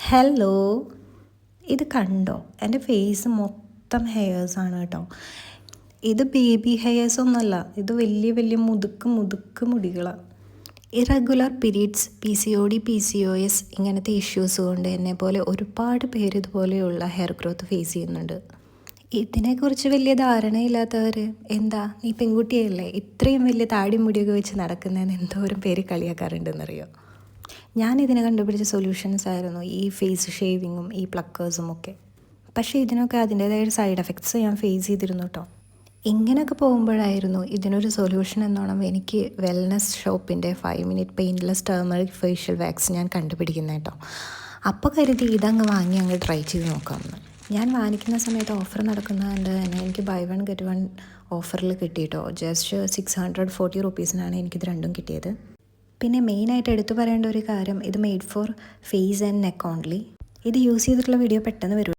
Hello, ഇത് കണ്ടോ? എൻ്റെ ഫേസ് മൊത്തം ഹെയേഴ്സാണ് കേട്ടോ. ഇത് ബേബി ഹെയേഴ്സ് ഒന്നുമല്ല, ഇത് വലിയ വലിയ മുതുക്ക് മുടികളാണ്. ഇറഗുലർ പീരീഡ്സ്, PCOD, PCOS ഇങ്ങനത്തെ ഇഷ്യൂസ് കൊണ്ട് എന്നെ പോലെ ഒരുപാട് പേര് ഇതുപോലെയുള്ള ഹെയർ ഗ്രോത്ത് ഫേസ് ചെയ്യുന്നുണ്ട്. ഇതിനെക്കുറിച്ച് വലിയ ധാരണയില്ലാത്തവർ എന്താ നീ പെൺകുട്ടിയല്ലേ ഇത്രയും വലിയ താടി മുടിയൊക്കെ വെച്ച് നടക്കുന്നതെന്ന് എന്തോരം പേര് കളിയാക്കാറുണ്ടെന്നറിയോ. ഞാനിതിനെ കണ്ടുപിടിച്ച സൊല്യൂഷൻസ് ആയിരുന്നു ഈ ഫേസ് ഷേവിങ്ങും ഈ പ്ലക്കേഴ്സും ഒക്കെ. പക്ഷേ ഇതിനൊക്കെ അതിൻ്റേതായ സൈഡ് എഫക്ട്സ് ഞാൻ ഫേസ് ചെയ്തിരുന്നു കേട്ടോ. ഇങ്ങനെയൊക്കെ പോകുമ്പോഴായിരുന്നു ഇതിനൊരു സൊല്യൂഷൻ എന്നോണം എനിക്ക് വെൽനസ് ഷോപ്പിൻ്റെ 5 minute painless turmeric facial wax ഞാൻ കണ്ടുപിടിക്കുന്നത് കേട്ടോ. അപ്പോൾ കരുതി ഇതങ്ങ് വാങ്ങി അങ്ങ് ട്രൈ ചെയ്ത് നോക്കാമെന്ന്. ഞാൻ വാങ്ങിക്കുന്ന സമയത്ത് ഓഫർ നടക്കുന്നതുകൊണ്ട് തന്നെ എനിക്ക് ബൈ 1 get 1 ഓഫറിൽ കിട്ടിയിട്ടോ. ജസ്റ്റ് 640 റുപ്പീസിനാണ് എനിക്കിത് രണ്ടും കിട്ടിയത്. പിന്നെ മെയിനായിട്ട് എടുത്തു പറയേണ്ട ഒരു കാര്യം, ഇത് made for face and neck only. ഇത് യൂസ് ചെയ്തിട്ടുള്ള വീഡിയോ പെട്ടെന്ന് വരും.